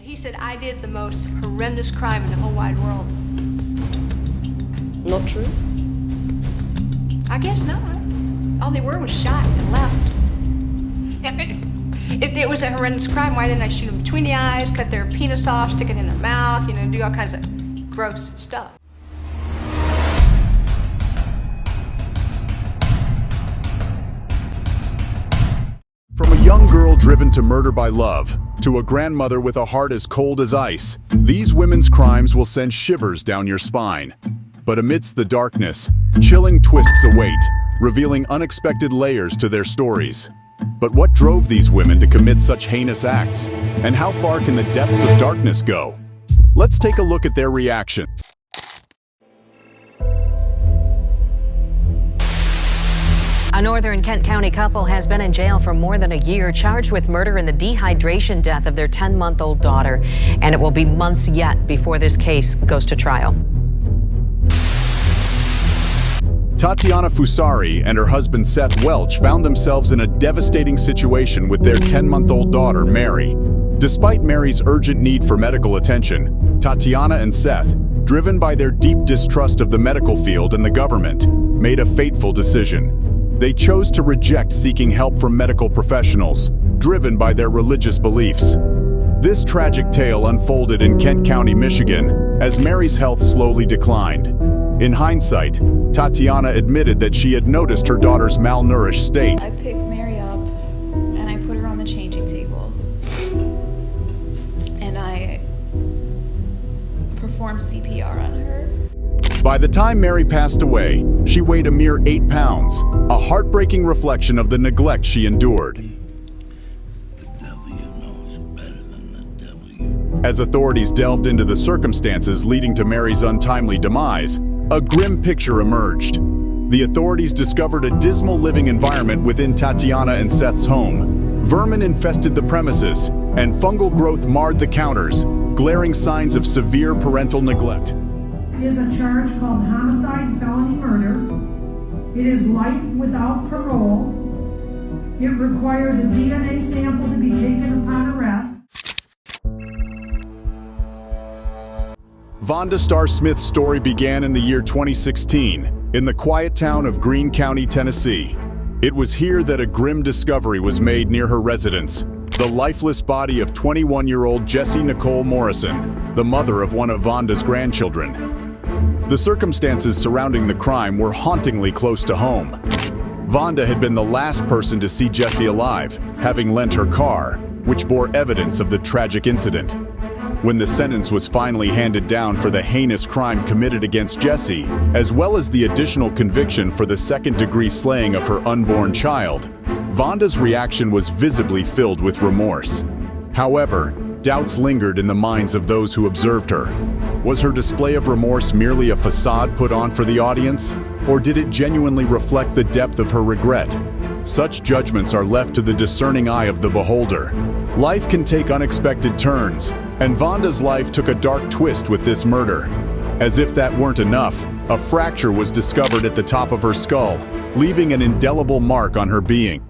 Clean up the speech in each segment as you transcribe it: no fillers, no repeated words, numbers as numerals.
He said I did the most horrendous crime in the whole wide world. Not true? I guess not. All they were was shot and left. If it was a horrendous crime, why didn't I shoot them between the eyes, cut their penis off, stick it in their mouth, do all kinds of gross stuff? From a young girl driven to murder by love, to a grandmother with a heart as cold as ice, these women's crimes will send shivers down your spine. But amidst the darkness, chilling twists await, revealing unexpected layers to their stories. But what drove these women to commit such heinous acts? And how far can the depths of darkness go? Let's take a look at their reaction. A northern Kent County couple has been in jail for more than a year, charged with murder and the dehydration death of their 10-month-old daughter. And it will be months yet before this case goes to trial. Tatiana Fusari and her husband Seth Welch found themselves in a devastating situation with their 10-month-old daughter, Mary. Despite Mary's urgent need for medical attention, Tatiana and Seth, driven by their deep distrust of the medical field and the government, made a fateful decision. They chose to reject seeking help from medical professionals, driven by their religious beliefs. This tragic tale unfolded in Kent County, Michigan, as Mary's health slowly declined. In hindsight, Tatiana admitted that she had noticed her daughter's malnourished state. I picked Mary up and I put her on the changing table. And I performed CPR on her. By the time Mary passed away, she weighed a mere 8 pounds, a heartbreaking reflection of the neglect she endured. As authorities delved into the circumstances leading to Mary's untimely demise, a grim picture emerged. The authorities discovered a dismal living environment within Tatiana and Seth's home. Vermin infested the premises, and fungal growth marred the counters, glaring signs of severe parental neglect. Is a charge called homicide felony murder. It is life without parole. It requires a DNA sample to be taken upon arrest. Vonda Starr Smith's story began in the year 2016, in the quiet town of Greene County, Tennessee. It was here that a grim discovery was made near her residence: the lifeless body of 21-year-old Jessie Nicole Morrison, the mother of one of Vonda's grandchildren. The circumstances surrounding the crime were hauntingly close to home. Vonda had been the last person to see Jessie alive, having lent her car, which bore evidence of the tragic incident. When the sentence was finally handed down for the heinous crime committed against Jessie, as well as the additional conviction for the second-degree slaying of her unborn child, Vonda's reaction was visibly filled with remorse. However, doubts lingered in the minds of those who observed her. Was her display of remorse merely a facade put on for the audience, or did it genuinely reflect the depth of her regret? Such judgments are left to the discerning eye of the beholder. Life can take unexpected turns, and Vonda's life took a dark twist with this murder. As if that weren't enough, a fracture was discovered at the top of her skull, leaving an indelible mark on her being.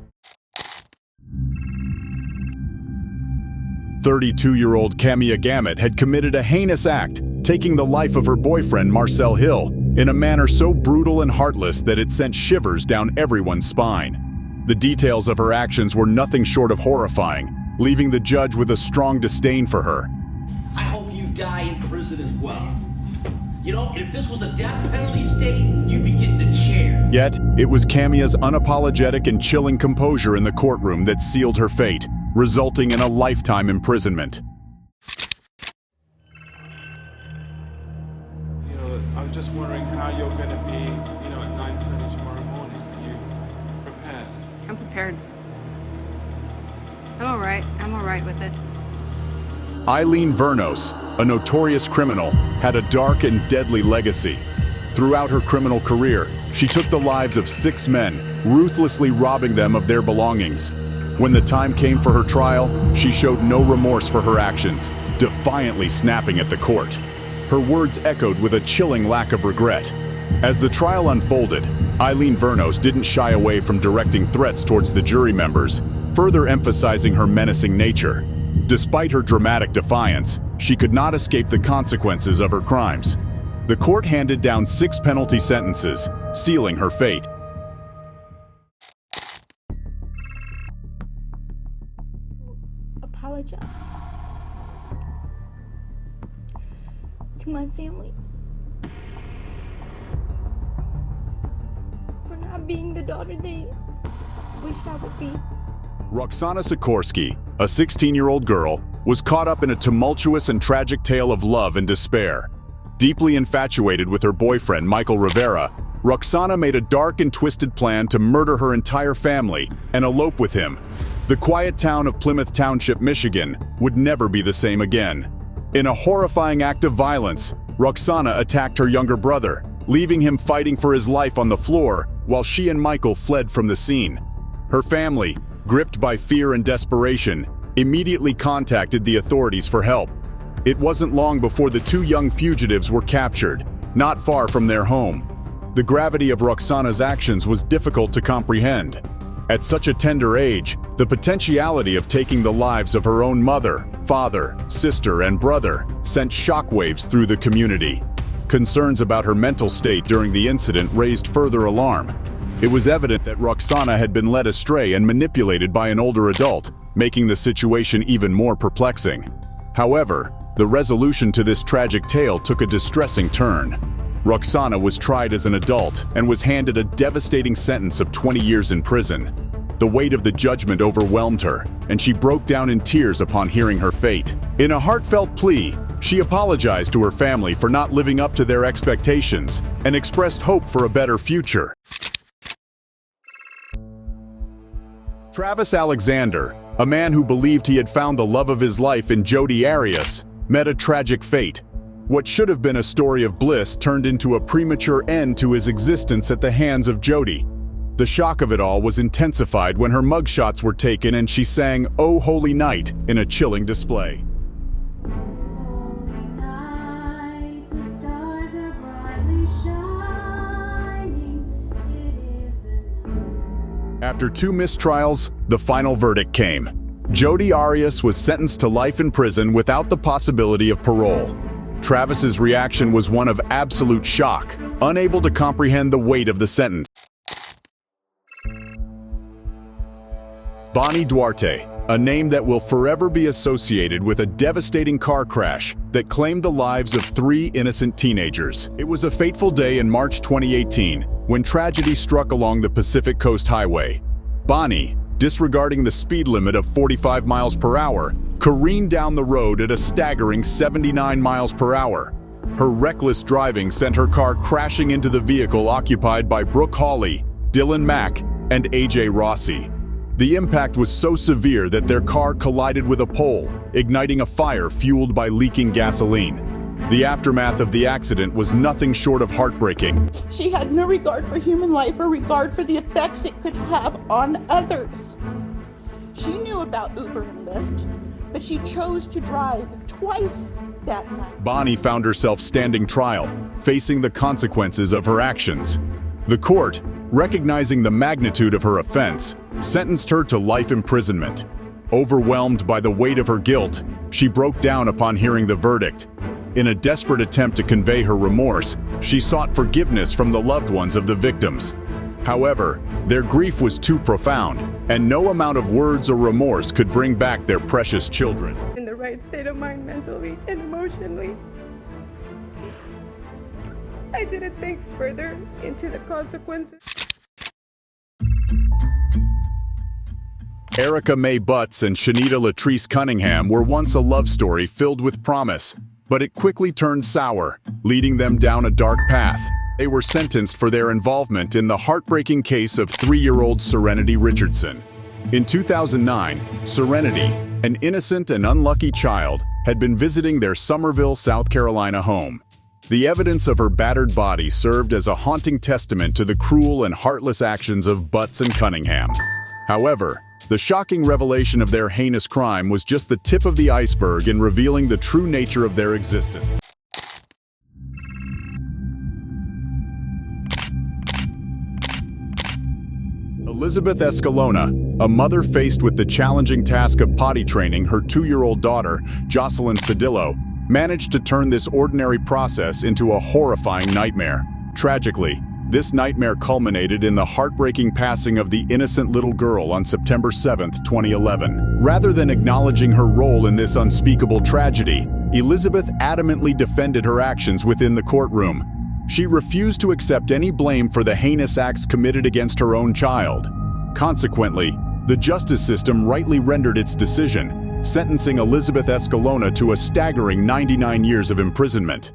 32-year-old Camia Gamet had committed a heinous act, taking the life of her boyfriend Marcel Hill, in a manner so brutal and heartless that it sent shivers down everyone's spine. The details of her actions were nothing short of horrifying, leaving the judge with a strong disdain for her. I hope you die in prison as well. If this was a death penalty state, you'd be getting the chair. Yet, it was Camia's unapologetic and chilling composure in the courtroom that sealed her fate, resulting in a lifetime imprisonment. I was just wondering how you're going to be, at 9:30 tomorrow morning. Are you prepared? I'm prepared. I'm all right with it. Eileen Vernos, a notorious criminal, had a dark and deadly legacy. Throughout her criminal career, she took the lives of 6 men, ruthlessly robbing them of their belongings. When the time came for her trial, she showed no remorse for her actions, defiantly snapping at the court. Her words echoed with a chilling lack of regret. As the trial unfolded, Eileen Vernos didn't shy away from directing threats towards the jury members, further emphasizing her menacing nature. Despite her dramatic defiance, she could not escape the consequences of her crimes. The court handed down 6 penalty sentences, sealing her fate. Apologize to my family for not being the daughter they wished I would be. Roxana Sikorsky, a 16-year-old girl, was caught up in a tumultuous and tragic tale of love and despair. Deeply infatuated with her boyfriend, Michael Rivera, Roxana made a dark and twisted plan to murder her entire family and elope with him. The quiet town of Plymouth Township, Michigan, would never be the same again. In a horrifying act of violence, Roxana attacked her younger brother, leaving him fighting for his life on the floor while she and Michael fled from the scene. Her family, gripped by fear and desperation, immediately contacted the authorities for help. It wasn't long before the 2 young fugitives were captured, not far from their home. The gravity of Roxana's actions was difficult to comprehend. At such a tender age, the potentiality of taking the lives of her own mother, father, sister, and brother sent shockwaves through the community. Concerns about her mental state during the incident raised further alarm. It was evident that Roxana had been led astray and manipulated by an older adult, making the situation even more perplexing. However, the resolution to this tragic tale took a distressing turn. Roxana was tried as an adult and was handed a devastating sentence of 20 years in prison. The weight of the judgment overwhelmed her, and she broke down in tears upon hearing her fate. In a heartfelt plea, she apologized to her family for not living up to their expectations and expressed hope for a better future. Travis Alexander, a man who believed he had found the love of his life in Jodi Arias, met a tragic fate. What should have been a story of bliss turned into a premature end to his existence at the hands of Jodi. The shock of it all was intensified when her mugshots were taken and she sang "Oh Holy Night" in a chilling display. After 2 mistrials, the final verdict came. Jodi Arias was sentenced to life in prison without the possibility of parole. Travis's reaction was one of absolute shock, unable to comprehend the weight of the sentence. Bonnie Duarte, a name that will forever be associated with a devastating car crash that claimed the lives of 3 innocent teenagers. It was a fateful day in March 2018 when tragedy struck along the Pacific Coast Highway. Bonnie, disregarding the speed limit of 45 miles per hour, careened down the road at a staggering 79 miles per hour. Her reckless driving sent her car crashing into the vehicle occupied by Brooke Hawley, Dylan Mack, and AJ Rossi. The impact was so severe that their car collided with a pole, igniting a fire fueled by leaking gasoline. The aftermath of the accident was nothing short of heartbreaking. She had no regard for human life or regard for the effects it could have on others. She knew about Uber and Lyft, but she chose to drive twice that night. Bonnie found herself standing trial, facing the consequences of her actions. The court, recognizing the magnitude of her offense, sentenced her to life imprisonment. Overwhelmed by the weight of her guilt, she broke down upon hearing the verdict. In a desperate attempt to convey her remorse, she sought forgiveness from the loved ones of the victims. However, their grief was too profound, and no amount of words or remorse could bring back their precious children. In the right state of mind mentally and emotionally, I didn't think further into the consequences. Erica Mae Butts and Shanita Latrice Cunningham were once a love story filled with promise, but it quickly turned sour, leading them down a dark path. They were sentenced for their involvement in the heartbreaking case of 3-year-old Serenity Richardson. In 2009, Serenity, an innocent and unlucky child, had been visiting their Summerville, South Carolina home. The evidence of her battered body served as a haunting testament to the cruel and heartless actions of Butts and Cunningham. However, the shocking revelation of their heinous crime was just the tip of the iceberg in revealing the true nature of their existence. Elizabeth Escalona, a mother faced with the challenging task of potty training her 2-year-old daughter, Jocelyn Cedillo, managed to turn this ordinary process into a horrifying nightmare. Tragically, this nightmare culminated in the heartbreaking passing of the innocent little girl on September 7, 2011. Rather than acknowledging her role in this unspeakable tragedy, Elizabeth adamantly defended her actions within the courtroom. She refused to accept any blame for the heinous acts committed against her own child. Consequently, the justice system rightly rendered its decision, sentencing Elizabeth Escalona to a staggering 99 years of imprisonment.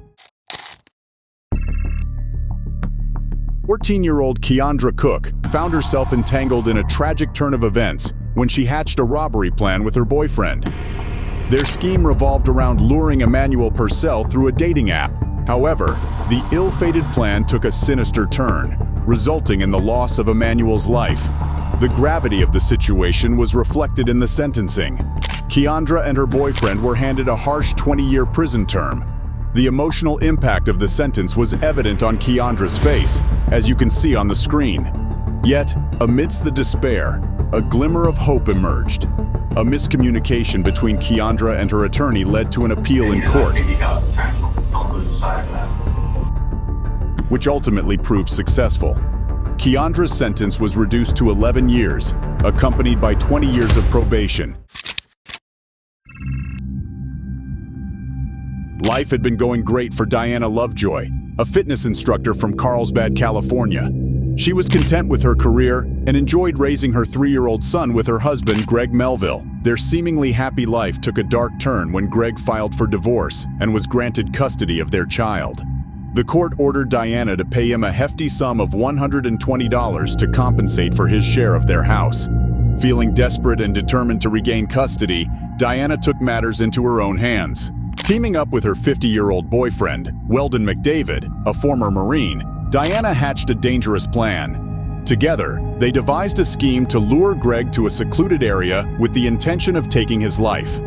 14-year-old Keandra Cook found herself entangled in a tragic turn of events when she hatched a robbery plan with her boyfriend. Their scheme revolved around luring Emmanuel Purcell through a dating app. However, the ill-fated plan took a sinister turn, resulting in the loss of Emmanuel's life. The gravity of the situation was reflected in the sentencing. Keandra and her boyfriend were handed a harsh 20-year prison term. The emotional impact of the sentence was evident on Keandra's face, as you can see on the screen. Yet, amidst the despair, a glimmer of hope emerged. A miscommunication between Keandra and her attorney led to an appeal in court, which ultimately proved successful. Keandra's sentence was reduced to 11 years, accompanied by 20 years of probation. Life had been going great for Diana Lovejoy, a fitness instructor from Carlsbad, California. She was content with her career and enjoyed raising her 3-year-old son with her husband, Greg Melville. Their seemingly happy life took a dark turn when Greg filed for divorce and was granted custody of their child. The court ordered Diana to pay him a hefty sum of $120 to compensate for his share of their house. Feeling desperate and determined to regain custody, Diana took matters into her own hands. Teaming up with her 50-year-old boyfriend, Weldon McDavid, a former Marine, Diana hatched a dangerous plan. Together, they devised a scheme to lure Greg to a secluded area with the intention of taking his life.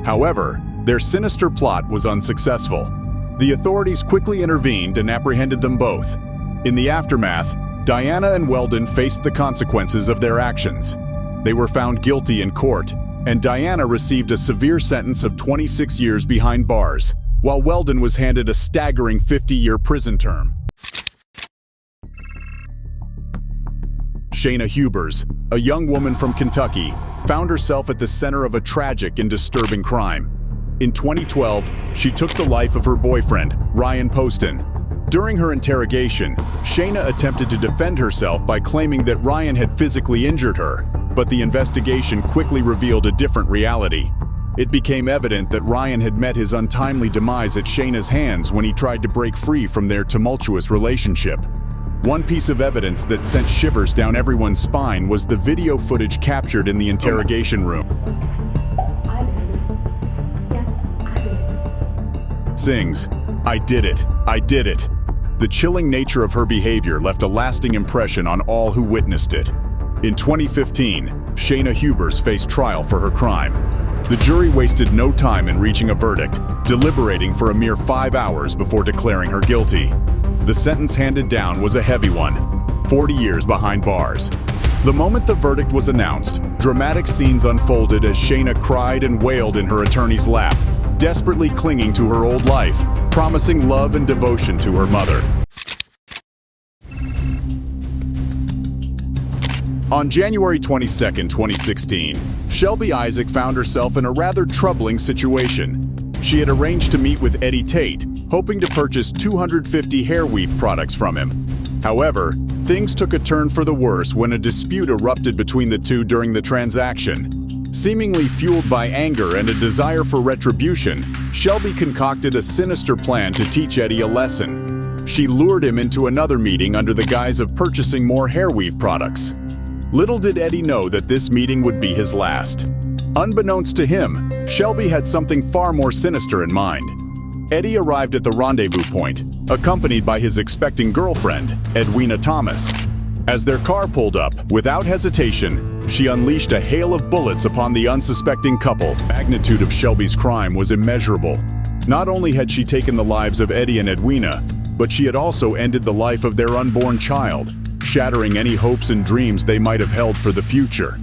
However, their sinister plot was unsuccessful. The authorities quickly intervened and apprehended them both. In the aftermath, Diana and Weldon faced the consequences of their actions. They were found guilty in court, and Diana received a severe sentence of 26 years behind bars, while Weldon was handed a staggering 50-year prison term. Shayna Hubers, a young woman from Kentucky, found herself at the center of a tragic and disturbing crime. In 2012, she took the life of her boyfriend, Ryan Poston. During her interrogation, Shayna attempted to defend herself by claiming that Ryan had physically injured her, but the investigation quickly revealed a different reality. It became evident that Ryan had met his untimely demise at Shayna's hands when he tried to break free from their tumultuous relationship. One piece of evidence that sent shivers down everyone's spine was the video footage captured in the interrogation room. Sings, "I did it, I did it." The chilling nature of her behavior left a lasting impression on all who witnessed it. In 2015, Shayna Hubers faced trial for her crime. The jury wasted no time in reaching a verdict, deliberating for a mere 5 hours before declaring her guilty. The sentence handed down was a heavy one, 40 years behind bars. The moment the verdict was announced, dramatic scenes unfolded as Shayna cried and wailed in her attorney's lap, desperately clinging to her old life, promising love and devotion to her mother. On January 22, 2016, Shelby Isaac found herself in a rather troubling situation. She had arranged to meet with Eddie Tate, hoping to purchase 250 hair weave products from him. However, things took a turn for the worse when a dispute erupted between the two during the transaction. Seemingly fueled by anger and a desire for retribution, Shelby concocted a sinister plan to teach Eddie a lesson. She lured him into another meeting under the guise of purchasing more hair weave products. Little did Eddie know that this meeting would be his last. Unbeknownst to him, Shelby had something far more sinister in mind. Eddie arrived at the rendezvous point, accompanied by his expecting girlfriend, Edwina Thomas. As their car pulled up, without hesitation, she unleashed a hail of bullets upon the unsuspecting couple. The magnitude of Shelby's crime was immeasurable. Not only had she taken the lives of Eddie and Edwina, but she had also ended the life of their unborn child. shattering any hopes and dreams they might have held for the future.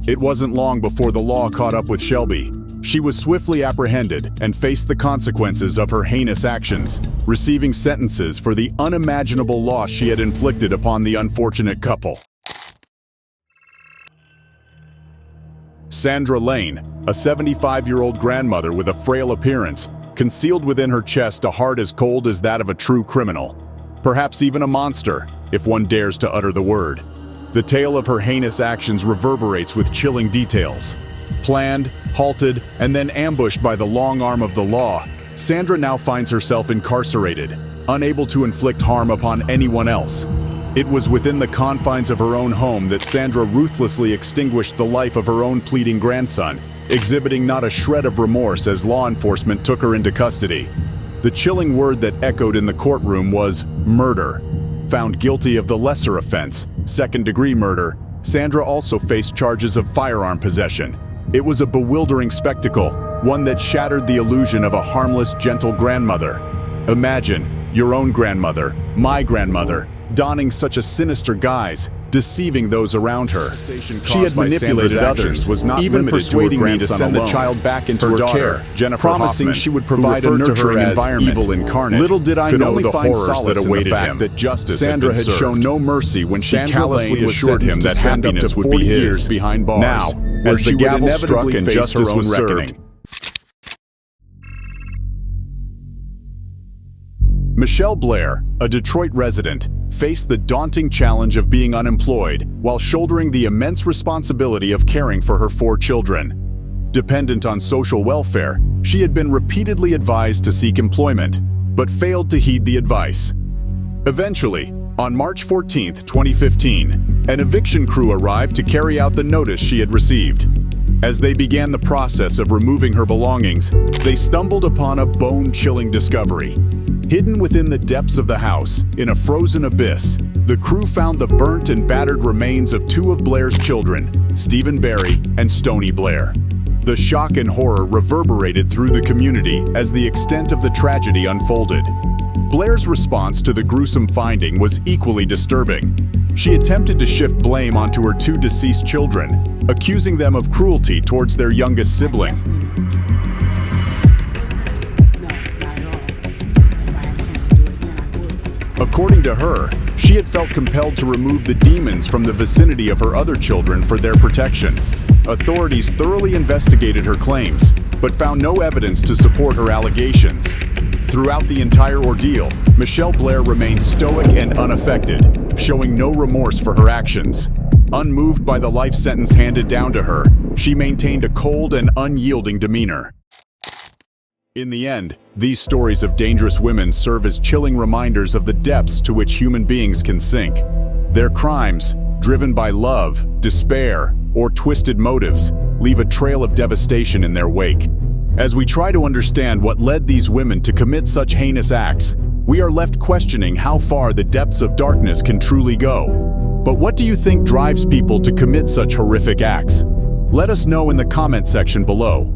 It wasn't long before the law caught up with Shelby. She was swiftly apprehended and faced the consequences of her heinous actions, receiving sentences for the unimaginable loss she had inflicted upon the unfortunate couple. Sandra Lane, a 75-year-old grandmother with a frail appearance, concealed within her chest a heart as cold as that of a true criminal. Perhaps even a monster, if one dares to utter the word. The tale of her heinous actions reverberates with chilling details. Planned, halted, and then ambushed by the long arm of the law, Sandra now finds herself incarcerated, unable to inflict harm upon anyone else. It was within the confines of her own home that Sandra ruthlessly extinguished the life of her own pleading grandson, exhibiting not a shred of remorse as law enforcement took her into custody. The chilling word that echoed in the courtroom was murder. Found guilty of the lesser offense, second-degree murder, Sandra also faced charges of firearm possession. It was a bewildering spectacle, one that shattered the illusion of a harmless, gentle grandmother. Imagine your own grandmother, my grandmother, donning such a sinister guise, deceiving those around her. She had manipulated others, even persuading me to send the child back into her care, promising she would provide a nurturing environment. Evil incarnate. Little did I know the horrors that awaited him. Sandra had shown no mercy when she callously assured him that happiness would be his behind bars. Now, as the gavel struck and justice was served. Michelle Blair, a Detroit resident, faced the daunting challenge of being unemployed while shouldering the immense responsibility of caring for her 4 children. Dependent on social welfare, she had been repeatedly advised to seek employment, but failed to heed the advice. Eventually, on March 14, 2015, an eviction crew arrived to carry out the notice she had received. As they began the process of removing her belongings, they stumbled upon a bone-chilling discovery. Hidden within the depths of the house, in a frozen abyss, the crew found the burnt and battered remains of 2 of Blair's children, Stephen Barry and Stony Blair. The shock and horror reverberated through the community as the extent of the tragedy unfolded. Blair's response to the gruesome finding was equally disturbing. She attempted to shift blame onto her 2 deceased children, accusing them of cruelty towards their youngest sibling. According to her, she had felt compelled to remove the demons from the vicinity of her other children for their protection. Authorities thoroughly investigated her claims, but found no evidence to support her allegations. Throughout the entire ordeal, Michelle Blair remained stoic and unaffected, showing no remorse for her actions. Unmoved by the life sentence handed down to her, she maintained a cold and unyielding demeanor. In the end, these stories of dangerous women serve as chilling reminders of the depths to which human beings can sink. Their crimes, driven by love, despair, or twisted motives, leave a trail of devastation in their wake. As we try to understand what led these women to commit such heinous acts, we are left questioning how far the depths of darkness can truly go. But what do you think drives people to commit such horrific acts? Let us know in the comment section below.